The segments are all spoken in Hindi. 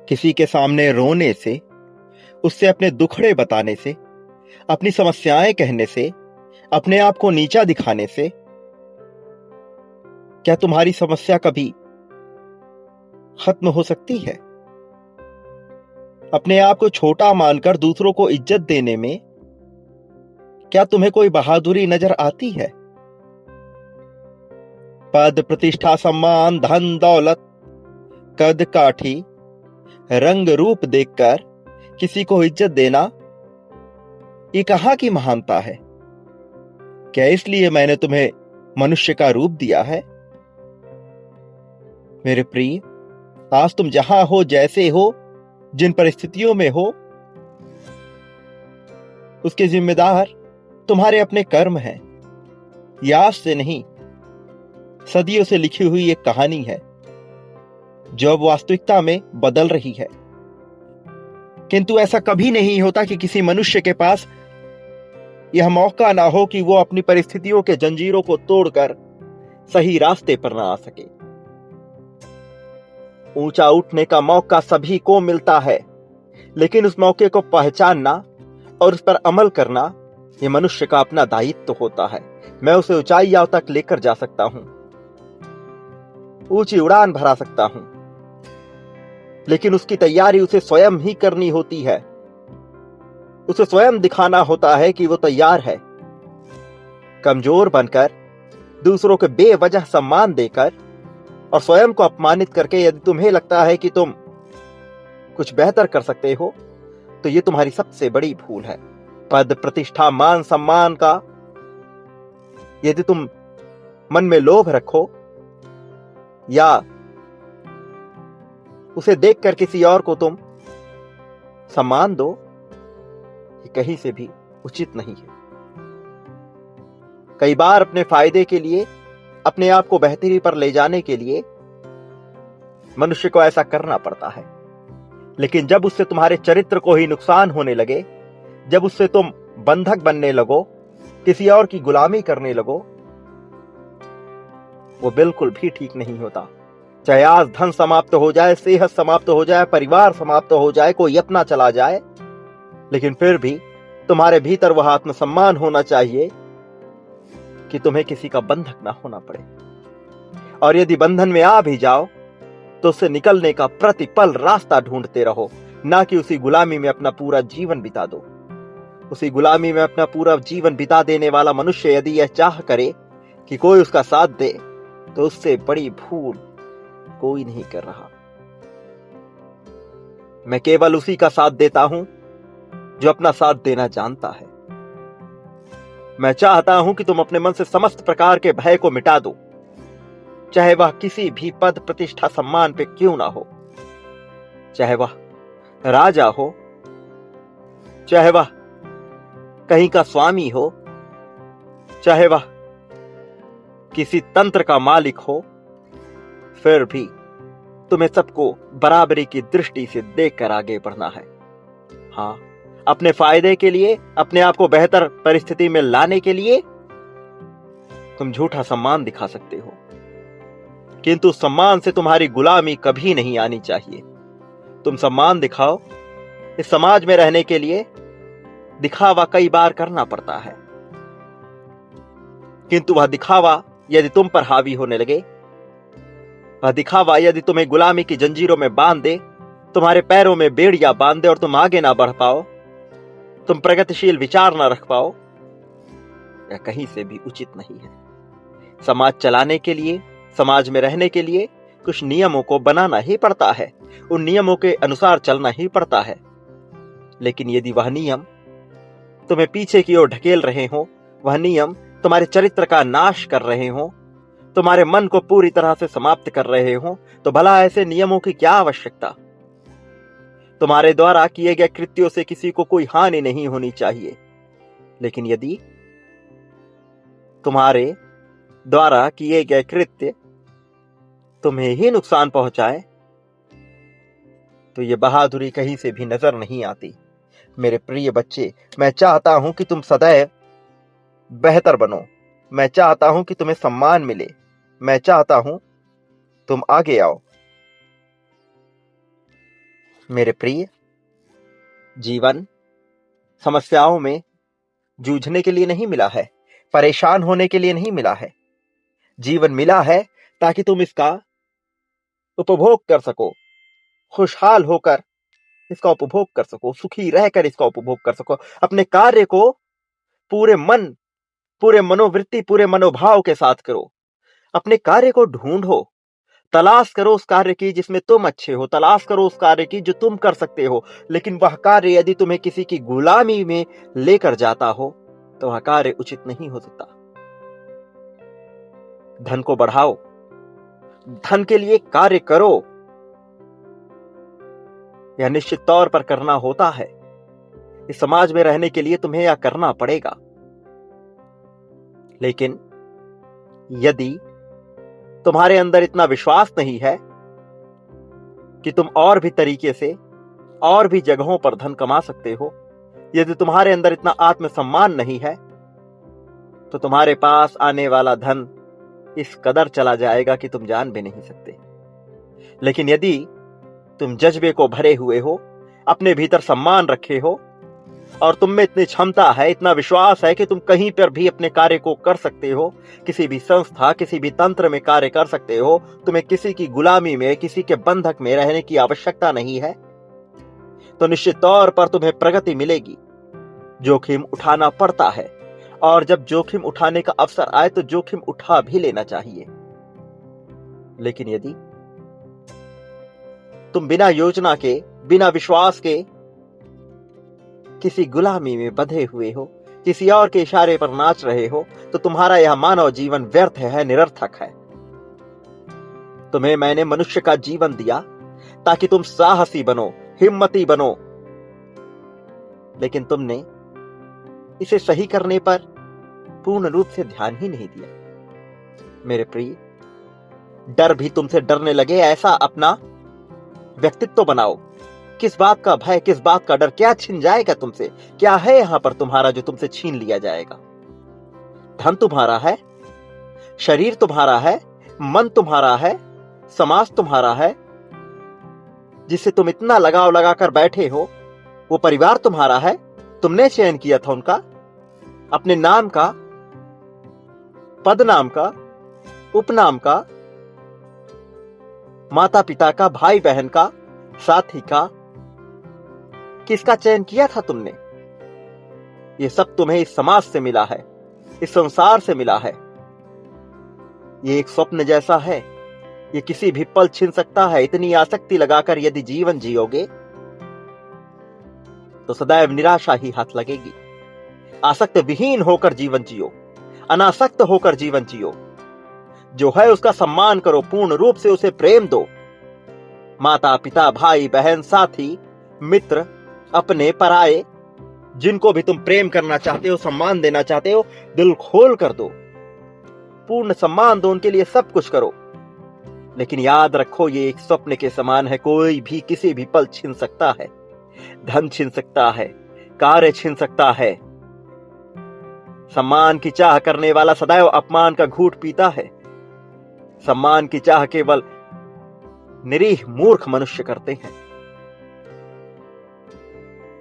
किसी के सामने रोने से, उससे अपने दुखड़े बताने से, अपनी समस्याएं कहने से, अपने आप को नीचा दिखाने से क्या तुम्हारी समस्या कभी खत्म हो सकती है? अपने आप को छोटा मानकर दूसरों को इज्जत देने में क्या तुम्हें कोई बहादुरी नजर आती है? पद, प्रतिष्ठा, सम्मान, धन, दौलत, कद काठी, रंग रूप देखकर किसी को इज्जत देना ये कहां की महानता है? क्या इसलिए मैंने तुम्हें मनुष्य का रूप दिया है? मेरे प्रिय, आज तुम जहां हो, जैसे हो, जिन परिस्थितियों में हो, उसके जिम्मेदार तुम्हारे अपने कर्म हैं। यह आज से नहीं, सदियों से लिखी हुई एक कहानी है जो अब वास्तविकता में बदल रही है। किंतु ऐसा कभी नहीं होता कि किसी मनुष्य के पास यह मौका ना हो कि वो अपनी परिस्थितियों के जंजीरों को तोड़कर सही रास्ते पर ना आ सके। ऊंचा उठने का मौका सभी को मिलता है, लेकिन उस मौके को पहचानना और उस पर अमल करना यह मनुष्य का अपना दायित्व होता है। मैं उसे ऊंचाइयों तक लेकर जा सकता हूं, ऊंची उड़ान भरा सकता हूं, लेकिन उसकी तैयारी उसे स्वयं ही करनी होती है। उसे स्वयं दिखाना होता है कि वो तैयार है। कमजोर बनकर, दूसरों के बेवजह सम्मान देकर और स्वयं को अपमानित करके यदि तुम्हें लगता है कि तुम कुछ बेहतर कर सकते हो, तो ये तुम्हारी सबसे बड़ी भूल है। पद, प्रतिष्ठा, मान, सम्मान का यदि तुम मन में लोभ रखो या उसे देखकर किसी और को तुम सम्मान दो, ये कहीं से भी उचित नहीं है। कई बार अपने फायदे के लिए, अपने आप को बेहतरी पर ले जाने के लिए मनुष्य को ऐसा करना पड़ता है, लेकिन जब उससे तुम्हारे चरित्र को ही नुकसान होने लगे, जब उससे तुम बंधक बनने लगो, किसी और की गुलामी करने लगो, वो बिल्कुल भी ठीक नहीं होता। चाहे आज धन समाप्त हो जाए, सेहत समाप्त हो जाए, परिवार समाप्त हो जाए, कोई अपना चला जाए, लेकिन फिर भी तुम्हारे भीतर वह आत्मसम्मान होना चाहिए कि तुम्हें किसी का बंधक ना होना पड़े। और यदि बंधन में आ भी जाओ तो उससे निकलने का प्रतिपल रास्ता ढूंढते रहो, ना कि उसी गुलामी में अपना पूरा जीवन बिता दो। उसी गुलामी में अपना पूरा जीवन बिता देने वाला मनुष्य यदि यह चाह करे कि कोई उसका साथ दे, तो उससे बड़ी भूल कोई नहीं कर रहा। मैं केवल उसी का साथ देता हूं जो अपना साथ देना जानता है। मैं चाहता हूं कि तुम अपने मन से समस्त प्रकार के भय को मिटा दो, चाहे वह किसी भी पद, प्रतिष्ठा, सम्मान पे क्यों ना हो, चाहे वह राजा हो, चाहे वह कहीं का स्वामी हो, चाहे वह किसी तंत्र का मालिक हो, फिर भी तुम्हें सबको बराबरी की दृष्टि से देखकर आगे बढ़ना है। हां, अपने फायदे के लिए, अपने आप को बेहतर परिस्थिति में लाने के लिए तुम झूठा सम्मान दिखा सकते हो, किंतु सम्मान से तुम्हारी गुलामी कभी नहीं आनी चाहिए। तुम सम्मान दिखाओ, इस समाज में रहने के लिए दिखावा कई बार करना पड़ता है, किंतु वह दिखावा यदि तुम पर हावी होने लगे, वह दिखावा यदि तुम्हें गुलामी की जंजीरों में बांध दे, तुम्हारे पैरों में बेड़ियां बांध दे और तुम आगे ना बढ़ पाओ, तुम प्रगतिशील विचार ना रख पाओ, यह कहीं से भी उचित नहीं है। समाज चलाने के लिए, समाज में रहने के लिए कुछ नियमों को बनाना ही पड़ता है, उन नियमों के अनुसार चलना ही पड़ता है। लेकिन यदि वह नियम तुम्हें पीछे की ओर ढकेल रहे हो, वह नियम तुम्हारे चरित्र का नाश कर रहे हो, तुम्हारे मन को पूरी तरह से समाप्त कर रहे हो, तो भला ऐसे नियमों की क्या आवश्यकता? तुम्हारे द्वारा किए गए कृत्यों से किसी को कोई हानि नहीं होनी चाहिए, लेकिन यदि तुम्हारे द्वारा किए गए कृत्य तुम्हें ही नुकसान पहुंचाए, तो यह बहादुरी कहीं से भी नजर नहीं आती। मेरे प्रिय बच्चे, मैं चाहता हूं कि तुम सदैव बेहतर बनो। मैं चाहता हूं कि तुम्हें सम्मान मिले। मैं चाहता हूं तुम आगे आओ। मेरे प्रिय, जीवन समस्याओं में जूझने के लिए नहीं मिला है, परेशान होने के लिए नहीं मिला है। जीवन मिला है ताकि तुम इसका उपभोग कर सको, खुशहाल होकर इसका उपभोग कर सको, सुखी रहकर इसका उपभोग कर सको। अपने कार्य को पूरे मन, पूरे मनोवृत्ति, पूरे मनोभाव के साथ करो। अपने कार्य को ढूंढो, तलाश करो उस कार्य की जिसमें तुम अच्छे हो, तलाश करो उस कार्य की जो तुम कर सकते हो। लेकिन वह कार्य यदि तुम्हें किसी की गुलामी में लेकर जाता हो तो वह कार्य उचित नहीं हो सकता। धन को बढ़ाओ, धन के लिए कार्य करो, यह निश्चित तौर पर करना होता है। इस समाज में रहने के लिए तुम्हें यह करना पड़ेगा। लेकिन यदि तुम्हारे अंदर इतना विश्वास नहीं है कि तुम और भी तरीके से, और भी जगहों पर धन कमा सकते हो, यदि तुम्हारे अंदर इतना आत्मसम्मान नहीं है, तो तुम्हारे पास आने वाला धन इस कदर चला जाएगा कि तुम जान भी नहीं सकते। लेकिन यदि तुम जज्बे को भरे हुए हो, अपने भीतर सम्मान रखे हो, और तुम में इतनी क्षमता है, इतना विश्वास है कि तुम कहीं पर भी अपने कार्य को कर सकते हो, किसी भी संस्था, किसी भी तंत्र में कार्य कर सकते हो, तुम्हें किसी की गुलामी में, किसी के बंधक में रहने की आवश्यकता नहीं है, तो निश्चित तौर पर तुम्हें प्रगति मिलेगी। जोखिम उठाना पड़ता है, और जब जोखिम उठाने का अवसर आए तो जोखिम उठा भी लेना चाहिए। लेकिन यदि तुम बिना योजना के, बिना विश्वास के किसी गुलामी में बंधे हुए हो, किसी और के इशारे पर नाच रहे हो, तो तुम्हारा यह मानव जीवन व्यर्थ है, निरर्थक है। तुम्हें मैंने मनुष्य का जीवन दिया ताकि तुम साहसी बनो, हिम्मती बनो, लेकिन तुमने इसे सही करने पर पूर्ण रूप से ध्यान ही नहीं दिया। मेरे प्रिय, डर भी तुमसे डरने लगे ऐसा अपना व्यक्तित्व बनाओ। किस बात का भय, किस बात का डर, क्या छिन जाएगा तुमसे? क्या है यहां पर तुम्हारा जो तुमसे छीन लिया जाएगा? धन तुम्हारा है, शरीर तुम्हारा है, मन तुम्हारा है, समाज तुम्हारा है, जिससे तुम इतना लगाव लगाकर बैठे हो, वो परिवार तुम्हारा है, तुमने चयन किया था उनका, अपने नाम का, पद नाम का, उपनाम का, माता पिता का, भाई बहन का, साथी का, किसका चयन किया था तुमने? ये सब तुम्हें इस समाज से मिला है, इस संसार से मिला है। ये एक स्वप्न जैसा है, ये किसी भी पल छिन सकता है। इतनी आसक्ति लगाकर यदि जीवन जियोगे तो सदैव निराशा ही हाथ लगेगी। आसक्त विहीन होकर जीवन जियो, अनासक्त होकर जीवन जियो। जो है उसका सम्मान करो, पूर्ण रूप से उसे प्रेम दो। माता पिता, भाई बहन, साथी, मित्र, अपने पराये, जिनको भी तुम प्रेम करना चाहते हो, सम्मान देना चाहते हो, दिल खोल कर दो, पूर्ण सम्मान दो, उनके लिए सब कुछ करो। लेकिन याद रखो, ये एक स्वप्न के समान है, कोई भी किसी भी पल छीन सकता है। धन छीन सकता है, कार्य छीन सकता है। सम्मान की चाह करने वाला सदैव अपमान का घूंट पीता है। सम्मान की चाह केवल निरीह मूर्ख मनुष्य करते हैं।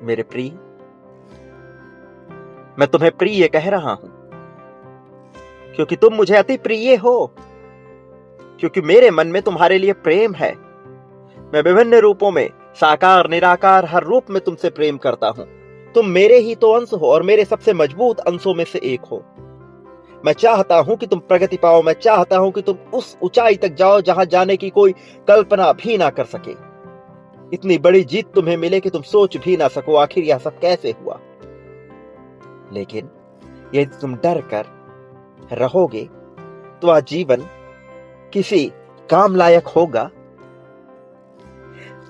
मेरे प्रिय, मैं तुम्हें प्रिय कह रहा हूं क्योंकि तुम मुझे अति प्रिय हो, क्योंकि मेरे मन में तुम्हारे लिए प्रेम है। मैं विभिन्न रूपों में, साकार निराकार, हर रूप में तुमसे प्रेम करता हूं। तुम मेरे ही तो अंश हो और मेरे सबसे मजबूत अंशों में से एक हो। मैं चाहता हूं कि तुम प्रगति पाओ, मैं चाहता हूं कि तुम उस ऊंचाई तक जाओ जहां जाने की कोई कल्पना भी ना कर सके। इतनी बड़ी जीत तुम्हें मिले कि तुम सोच भी ना सको आखिर यह सब कैसे हुआ। लेकिन यदि तुम डर कर रहोगे तो वह जीवन किसी काम लायक होगा?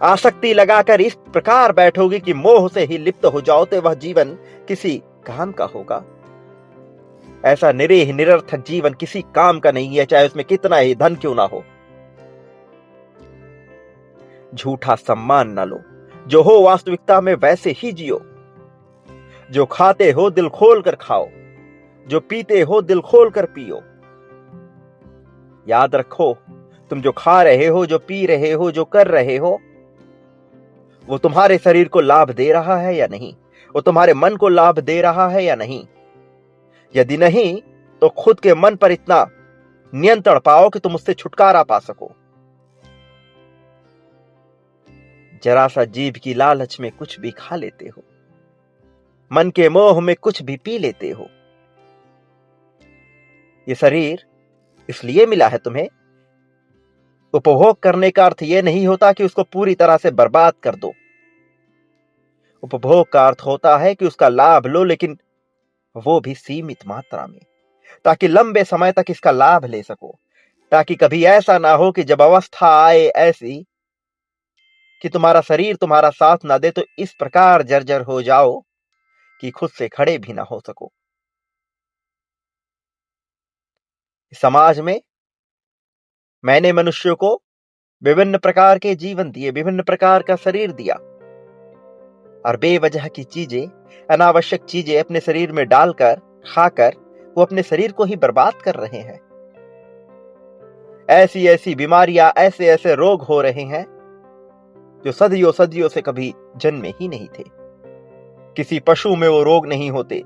आसक्ति लगाकर इस प्रकार बैठोगे कि मोह से ही लिप्त हो जाओ तो वह जीवन किसी काम का होगा? ऐसा निरीह निरर्थक जीवन किसी काम का नहीं है, चाहे उसमें कितना ही धन क्यों ना हो। झूठा सम्मान न लो, जो हो वास्तविकता में वैसे ही जियो। जो खाते हो दिल खोल कर खाओ, जो पीते हो दिल खोल कर पियो। याद रखो, तुम जो खा रहे हो, जो पी रहे हो, जो कर रहे हो, वो तुम्हारे शरीर को लाभ दे रहा है या नहीं, वो तुम्हारे मन को लाभ दे रहा है या नहीं। यदि नहीं, तो खुद के मन पर इतना नियंत्रण पाओ कि तुम उससे छुटकारा पा सको। जरा सा जीभ की लालच में कुछ भी खा लेते हो, मन के मोह में कुछ भी पी लेते हो। ये शरीर इसलिए मिला है तुम्हें। उपभोग करने का अर्थ यह नहीं होता कि उसको पूरी तरह से बर्बाद कर दो। उपभोग का अर्थ होता है कि उसका लाभ लो, लेकिन वो भी सीमित मात्रा में, ताकि लंबे समय तक इसका लाभ ले सको। ताकि कभी ऐसा ना हो कि जब अवस्था आए ऐसी कि तुम्हारा शरीर तुम्हारा साथ ना दे, तो इस प्रकार जर्जर हो जाओ कि खुद से खड़े भी ना हो सको। समाज में मैंने मनुष्यों को विभिन्न प्रकार के जीवन दिए, विभिन्न प्रकार का शरीर दिया, और बेवजह की चीजें, अनावश्यक चीजें अपने शरीर में डालकर खाकर वो अपने शरीर को ही बर्बाद कर रहे हैं। ऐसी ऐसी बीमारियां, ऐसे ऐसे रोग हो रहे हैं जो सदियों सदियों से कभी जन्मे ही नहीं थे। किसी पशु में वो रोग नहीं होते,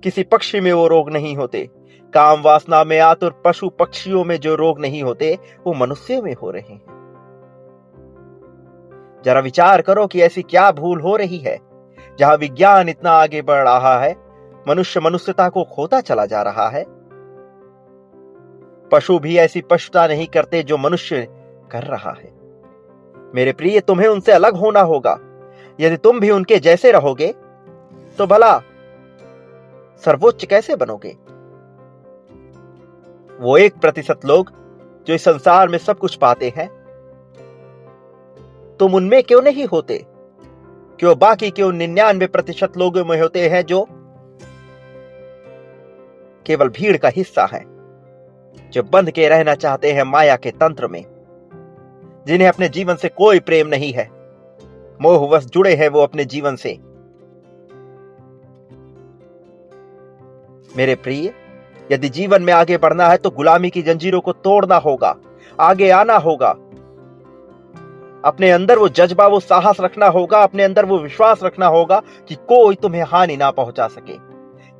किसी पक्षी में वो रोग नहीं होते। काम वासना में आतुर पशु पक्षियों में जो रोग नहीं होते, वो मनुष्य में हो रहे हैं। जरा विचार करो कि ऐसी क्या भूल हो रही है। जहां विज्ञान इतना आगे बढ़ रहा है, मनुष्य मनुष्यता को खोता चला जा रहा है। पशु भी ऐसी पशुता नहीं करते जो मनुष्य कर रहा है। मेरे प्रिय, तुम्हें उनसे अलग होना होगा। यदि तुम भी उनके जैसे रहोगे तो भला सर्वोच्च कैसे बनोगे। वो 1% लोग जो इस संसार में सब कुछ पाते हैं, तुम उनमें क्यों नहीं होते? क्यों बाकी क्यों 99% लोगों में होते हैं जो केवल भीड़ का हिस्सा है, जो बंध के रहना चाहते हैं माया के तंत्र में, जिन्हें अपने जीवन से कोई प्रेम नहीं है, मोहवश जुड़े हैं वो अपने जीवन से। मेरे प्रिय, यदि जीवन में आगे बढ़ना है तो गुलामी की जंजीरों को तोड़ना होगा, आगे आना होगा। अपने अंदर वो जज्बा, वो साहस रखना होगा, अपने अंदर वो विश्वास रखना होगा कि कोई तुम्हें हानि ना पहुंचा सके।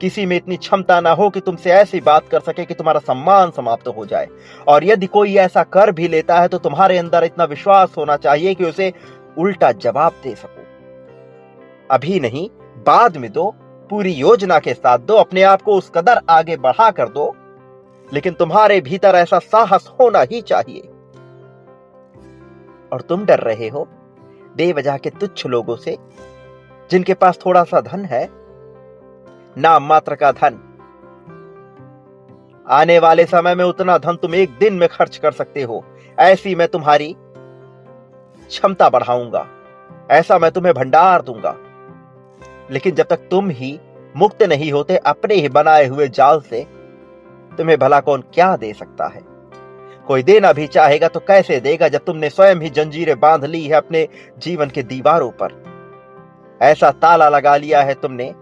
किसी में इतनी क्षमता ना हो कि तुमसे ऐसी बात कर सके कि तुम्हारा सम्मान समाप्त हो जाए। और यदि कोई ऐसा कर भी लेता है तो तुम्हारे अंदर इतना विश्वास होना चाहिए कि उसे उल्टा जवाब दे सको। अभी नहीं, बाद में दो, पूरी योजना के साथ दो, अपने आप को उस कदर आगे बढ़ा कर दो, लेकिन तुम्हारे भीतर ऐसा साहस होना ही चाहिए। और तुम डर रहे हो बेवजह के तुच्छ लोगों से, जिनके पास थोड़ा सा धन है, नाम मात्र का धन। आने वाले समय में उतना धन तुम एक दिन में खर्च कर सकते हो। ऐसी मैं तुम्हारी क्षमता बढ़ाऊंगा, ऐसा मैं तुम्हें भंडार दूंगा। लेकिन जब तक तुम ही मुक्त नहीं होते अपने ही बनाए हुए जाल से, तुम्हें भला कौन क्या दे सकता है। कोई देना भी चाहेगा तो कैसे देगा, जब तुमने स्वयं ही जंजीरें बांध ली है अपने जीवन के दीवारों पर। ऐसा ताला लगा लिया है तुमने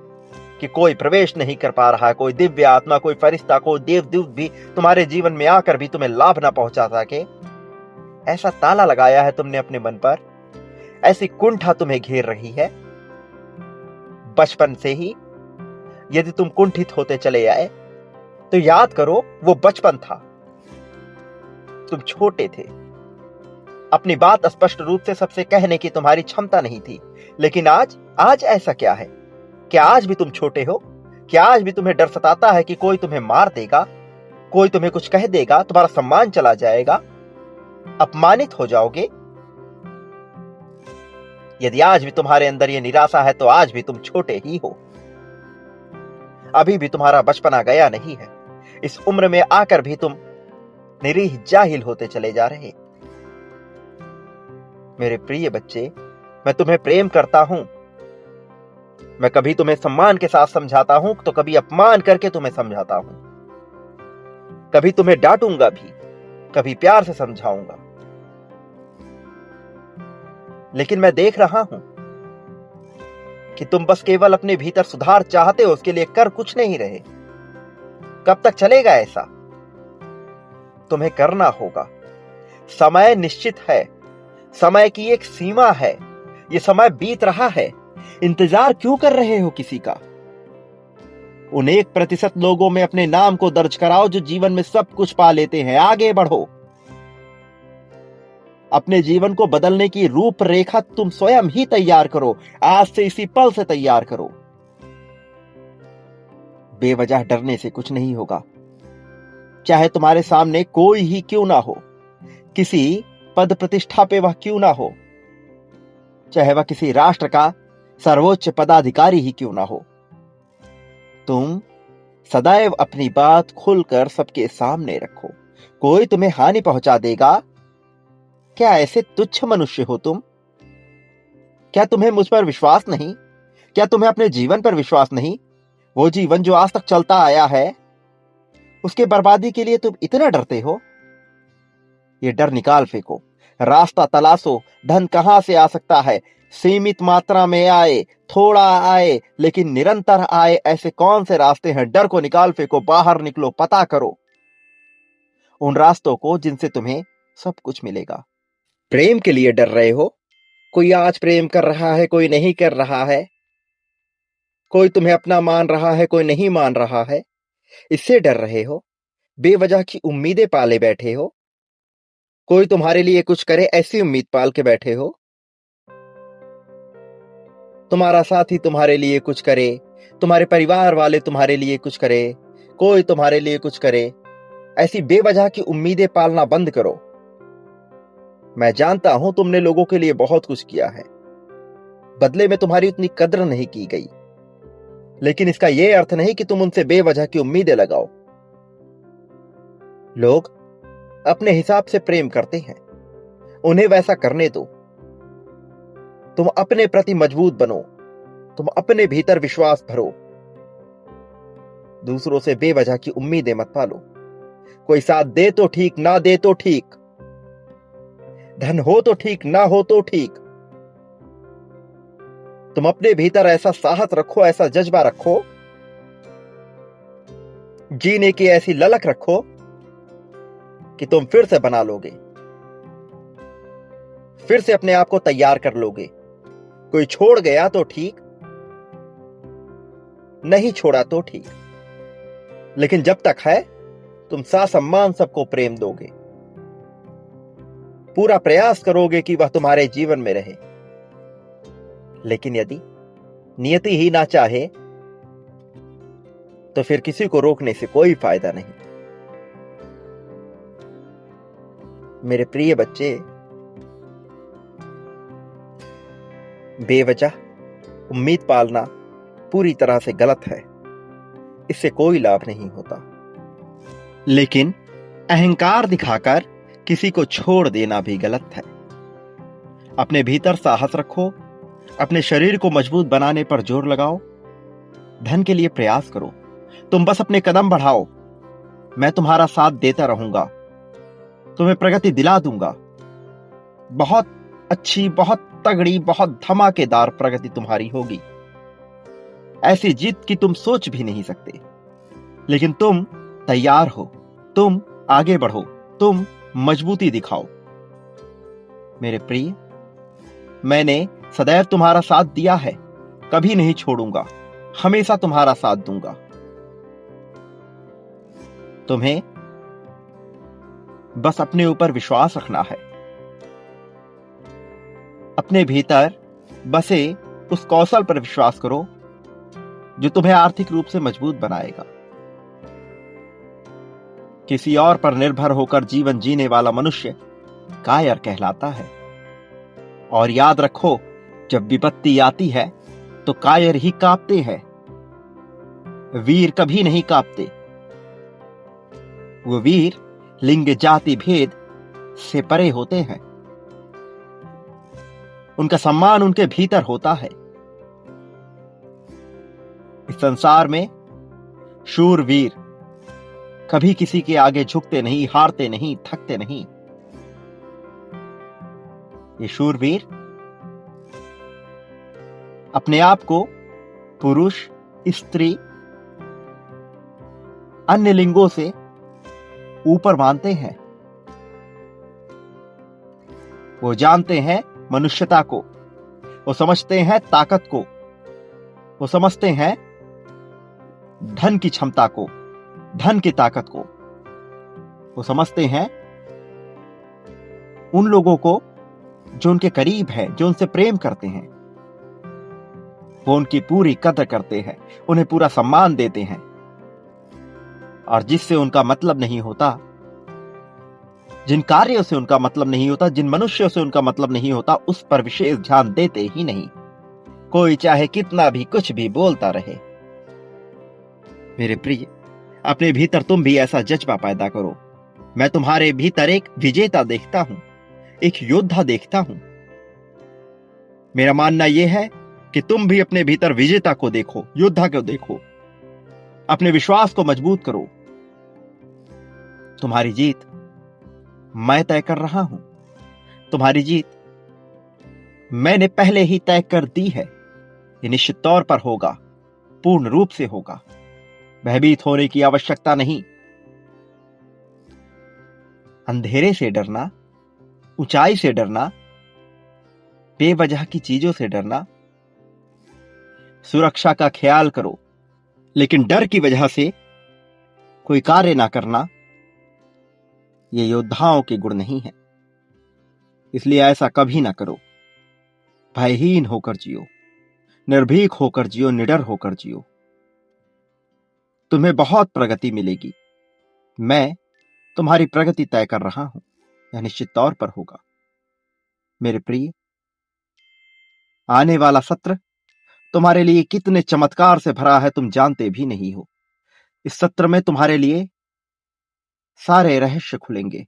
कि कोई प्रवेश नहीं कर पा रहा है। कोई दिव्य आत्मा, कोई फरिश्ता, कोई देवदूत भी तुम्हारे जीवन में आकर भी तुम्हें लाभ ना पहुंचा सके। ऐसा ताला लगाया है तुमने अपने मन पर, ऐसी कुंठा तुम्हें घेर रही है। बचपन से ही यदि तुम कुंठित होते चले आए तो याद करो, वो बचपन था, तुम छोटे थे। अपनी बात स्पष्ट रूप से सबसे कहने की तुम्हारी क्षमता नहीं थी। लेकिन आज ऐसा क्या है? क्या आज भी तुम छोटे हो? क्या आज भी तुम्हें डर सताता है कि कोई तुम्हें मार देगा, कोई तुम्हें कुछ कह देगा, तुम्हारा सम्मान चला जाएगा, अपमानित हो जाओगे? यदि आज भी तुम्हारे अंदर यह निराशा है तो आज भी तुम छोटे ही हो। अभी भी तुम्हारा बचपना गया नहीं है। इस उम्र में आकर भी तुम निरीह जाहिल होते चले जा रहे। मेरे प्रिय बच्चे, मैं तुम्हें प्रेम करता हूं। मैं कभी तुम्हें सम्मान के साथ समझाता हूं तो कभी अपमान करके तुम्हें समझाता हूं। कभी तुम्हें डांटूंगा भी, कभी प्यार से समझाऊंगा। लेकिन मैं देख रहा हूं कि तुम बस केवल अपने भीतर सुधार चाहते हो, उसके लिए कर कुछ नहीं रहे। कब तक चलेगा ऐसा? तुम्हें करना होगा। समय निश्चित है, समय की एक सीमा है। ये समय बीत रहा है, इंतजार क्यों कर रहे हो किसी का? उन 1% लोगों में अपने नाम को दर्ज कराओ जो जीवन में सब कुछ पा लेते हैं। आगे बढ़ो। अपने जीवन को बदलने की रूपरेखा तुम स्वयं ही तैयार करो। आज से इसी पल से तैयार करो। बेवजह डरने से कुछ नहीं होगा। चाहे तुम्हारे सामने कोई ही क्यों ना हो, किसी पद प्रतिष्ठा पे वह क्यों ना हो, चाहे वह किसी राष्ट्र का सर्वोच्च पदाधिकारी ही क्यों ना हो, तुम सदैव अपनी बात खुलकर सबके सामने रखो। कोई तुम्हें हानि पहुंचा देगा? क्या ऐसे तुच्छ मनुष्य हो तुम? क्या तुम्हें मुझ पर विश्वास नहीं? क्या तुम्हें अपने जीवन पर विश्वास नहीं? वो जीवन जो आज तक चलता आया है, उसके बर्बादी के लिए तुम इतना डरते हो? ये डर निकाल फेंको। रास्ता तलाशो। धन कहां से आ सकता है? सीमित मात्रा में आए, थोड़ा आए, लेकिन निरंतर आए। ऐसे कौन से रास्ते हैं? डर को निकाल फेंको। बाहर निकलो, पता करो उन रास्तों को जिनसे तुम्हें सब कुछ मिलेगा। प्रेम के लिए डर रहे हो? कोई आज प्रेम कर रहा है, कोई नहीं कर रहा है। कोई तुम्हें अपना मान रहा है, कोई नहीं मान रहा है। इससे डर रहे हो? बेवजह की उम्मीदें पाले बैठे हो। कोई तुम्हारे लिए कुछ करे ऐसी उम्मीद पाल के बैठे हो। तुम्हारा साथी तुम्हारे लिए कुछ करे, तुम्हारे परिवार वाले तुम्हारे लिए कुछ करे, कोई तुम्हारे लिए कुछ करे, ऐसी बेवजह की उम्मीदें पालना बंद करो। मैं जानता हूं तुमने लोगों के लिए बहुत कुछ किया है, बदले में तुम्हारी उतनी कद्र नहीं की गई, लेकिन इसका यह अर्थ नहीं कि तुम उनसे बेवजह की उम्मीदें लगाओ। लोग अपने हिसाब से प्रेम करते हैं, उन्हें वैसा करने दो। तुम अपने प्रति मजबूत बनो, तुम अपने भीतर विश्वास भरो। दूसरों से बेवजह की उम्मीदें मत पालो। कोई साथ दे तो ठीक, ना दे तो ठीक, धन हो तो ठीक, ना हो तो ठीक। तुम अपने भीतर ऐसा साहस रखो, ऐसा जज्बा रखो, जीने की ऐसी ललक रखो कि तुम फिर से बना लोगे, फिर से अपने आप को तैयार कर लोगे। कोई छोड़ गया तो ठीक, नहीं छोड़ा तो ठीक, लेकिन जब तक है तुम ससम्मान सबको प्रेम दोगे। पूरा प्रयास करोगे कि वह तुम्हारे जीवन में रहे। लेकिन यदि नियति ही ना चाहे तो फिर किसी को रोकने से कोई फायदा नहीं। मेरे प्रिय बच्चे, बेवजह उम्मीद पालना पूरी तरह से गलत है। इससे कोई लाभ नहीं होता। लेकिन अहंकार दिखाकर किसी को छोड़ देना भी गलत है। अपने भीतर साहस रखो, अपने शरीर को मजबूत बनाने पर जोर लगाओ, धन के लिए प्रयास करो। तुम बस अपने कदम बढ़ाओ, मैं तुम्हारा साथ देता रहूंगा, तुम्हें प्रगति दिला दूंगा। बहुत अच्छी, बहुत तगड़ी, बहुत धमाकेदार प्रगति तुम्हारी होगी, ऐसी जीत कि तुम सोच भी नहीं सकते। लेकिन तुम तैयार हो, तुम आगे बढ़ो, तुम मजबूती दिखाओ। मेरे प्रिय, मैंने सदैव तुम्हारा साथ दिया है, कभी नहीं छोड़ूंगा, हमेशा तुम्हारा साथ दूंगा। तुम्हें बस अपने ऊपर विश्वास रखना है, अपने भीतर बसे उस कौशल पर विश्वास करो जो तुम्हें आर्थिक रूप से मजबूत बनाएगा। किसी और पर निर्भर होकर जीवन जीने वाला मनुष्य कायर कहलाता है। और याद रखो, जब विपत्ति आती है तो कायर ही कांपते हैं, वीर कभी नहीं कांपते। वो वीर लिंग जाति भेद से परे होते हैं, उनका सम्मान उनके भीतर होता है। इस संसार में शूरवीर कभी किसी के आगे झुकते नहीं, हारते नहीं, थकते नहीं। ये शूरवीर अपने आप को पुरुष, स्त्री, अन्य लिंगों से ऊपर मानते हैं। वो जानते हैं मनुष्यता को, वो समझते हैं ताकत को, वो समझते हैं धन की क्षमता को, धन की ताकत को। वो समझते हैं उन लोगों को जो उनके करीब हैं, जो उनसे प्रेम करते हैं। वो उनकी पूरी कदर करते हैं, उन्हें पूरा सम्मान देते हैं। और जिससे उनका मतलब नहीं होता, जिन कार्यों से उनका मतलब नहीं होता, जिन मनुष्यों से उनका मतलब नहीं होता, उस पर विशेष ध्यान देते ही नहीं। कोई चाहे कितना भी कुछ भी बोलता रहे। मेरे प्रिय, अपने भीतर तुम भी ऐसा जज्बा पैदा करो। मैं तुम्हारे भीतर एक विजेता देखता हूं, एक योद्धा देखता हूं। मेरा मानना यह है कि तुम भी अपने भीतर विजेता को देखो, योद्धा को देखो। अपने विश्वास को मजबूत करो। तुम्हारी जीत मैं तय कर रहा हूं। तुम्हारी जीत मैंने पहले ही तय कर दी है। ये निश्चित तौर पर होगा, पूर्ण रूप से होगा। भयभीत होने की आवश्यकता नहीं। अंधेरे से डरना, ऊंचाई से डरना, बेवजह की चीजों से डरना, सुरक्षा का ख्याल करो लेकिन डर की वजह से कोई कार्य ना करना, ये योद्धाओं के गुण नहीं है। इसलिए ऐसा कभी ना करो। भयहीन होकर जियो, निर्भीक होकर जियो, निडर होकर जियो। तुम्हें बहुत प्रगति मिलेगी। मैं तुम्हारी प्रगति तय कर रहा हूं। यह निश्चित तौर पर होगा। मेरे प्रिय, आने वाला सत्र तुम्हारे लिए कितने चमत्कार से भरा है तुम जानते भी नहीं हो। इस सत्र में तुम्हारे लिए सारे रहस्य खुलेंगे।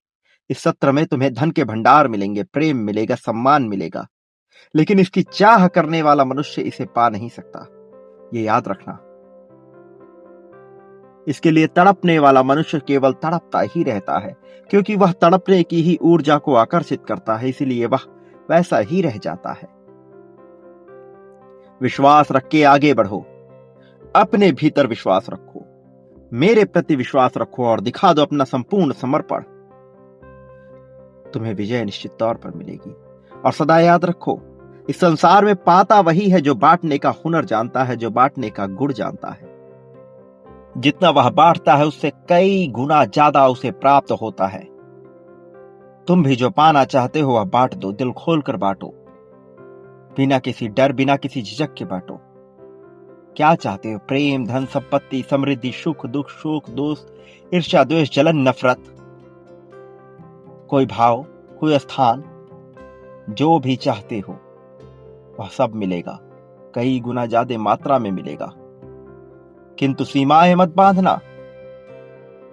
इस सत्र में तुम्हें धन के भंडार मिलेंगे, प्रेम मिलेगा, सम्मान मिलेगा। लेकिन इसकी चाह करने वाला मनुष्य इसे पा नहीं सकता, ये याद रखना। इसके लिए तड़पने वाला मनुष्य केवल तड़पता ही रहता है, क्योंकि वह तड़पने की ही ऊर्जा को आकर्षित करता है, इसीलिए वह वैसा ही रह जाता है। विश्वास रख के आगे बढ़ो। अपने भीतर विश्वास रखो, मेरे प्रति विश्वास रखो और दिखा दो अपना संपूर्ण समर्पण। तुम्हें विजय निश्चित तौर पर मिलेगी। और सदा याद रखो, इस संसार में पाता वही है जो बांटने का हुनर जानता है, जो बांटने का गुण जानता है। जितना वह बांटता है उससे कई गुना ज्यादा उसे प्राप्त होता है। तुम भी जो पाना चाहते हो वह बांट दो, दिल खोलकर बांटो, बिना किसी डर, बिना किसी झिझक के बांटो। क्या चाहते हो? प्रेम, धन, संपत्ति, समृद्धि, सुख, दुख, शोक, दोस्त, ईर्ष्या, द्वेष, जलन, नफरत, कोई भाव, कोई स्थान, जो भी चाहते हो वह सब मिलेगा, कई गुना ज्यादा मात्रा में मिलेगा। किंतु सीमाएं मत बांधना,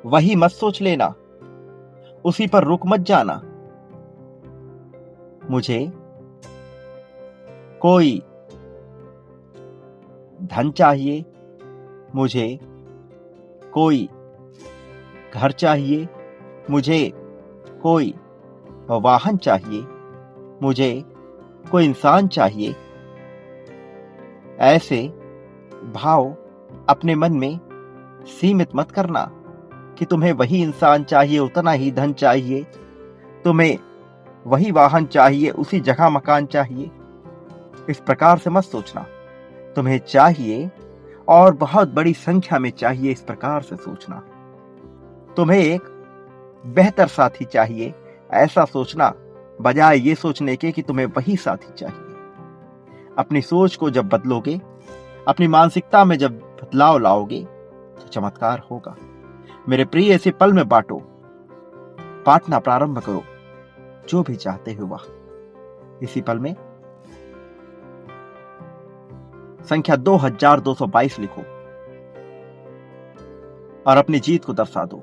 वही मत सोच लेना, उसी पर रुक मत जाना। मुझे कोई धन चाहिए, मुझे कोई घर चाहिए, मुझे कोई वाहन चाहिए, मुझे कोई इंसान चाहिए, ऐसे भाव अपने मन में सीमित मत करना कि तुम्हें वही इंसान चाहिए, उतना ही धन चाहिए, तुम्हें वही वाहन चाहिए, उसी जगह मकान चाहिए। इस प्रकार से मत सोचना। तुम्हें चाहिए और बहुत बड़ी संख्या में चाहिए, इस प्रकार से सोचना। तुम्हें एक बेहतर साथी चाहिए, ऐसा सोचना, बजाय ये सोचने के कि तुम्हें वही साथी चाहिए। अपनी सोच को जब बदलोगे, अपनी मानसिकता में जब बदलाव लाओगे तो चमत्कार होगा। मेरे प्रिय, इसे पल में बांटो, बांटना प्रारंभ करो, जो भी चाहते हो वह इसी पल में। संख्या 2222 लिखो और अपनी जीत को दर्शा दो।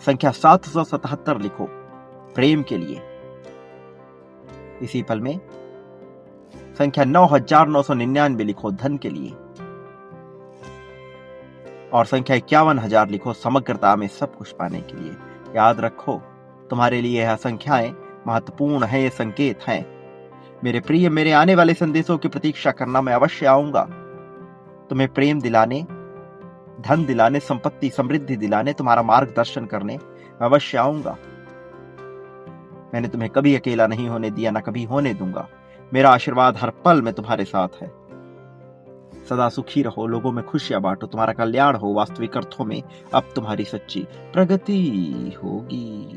संख्या 777 लिखो प्रेम के लिए इसी पल में। संख्या 9999 लिखो धन के लिए। और संख्या 51,000 लिखो समग्रता में सब कुछ पाने के लिए। याद रखो, तुम्हारे लिए यह संख्याएं महत्वपूर्ण है, ये संकेत हैं। मेरे प्रिय, मेरे आने वाले संदेशों की प्रतीक्षा करना, मैं अवश्य आऊंगा तुम्हें प्रेम दिलाने, धन दिलाने, संपत्ति समृद्धि दिलाने, तुम्हारा मार्गदर्शन करने मैं अवश्य आऊंगा। मैंने तुम्हें कभी अकेला नहीं होने दिया, ना कभी होने दूंगा। मेरा आशीर्वाद हर पल में तुम्हारे साथ है। सदा सुखी रहो, लोगों में खुशियां बांटो, तुम्हारा कल्याण हो, वास्तविक अर्थों में अब तुम्हारी सच्ची प्रगति होगी।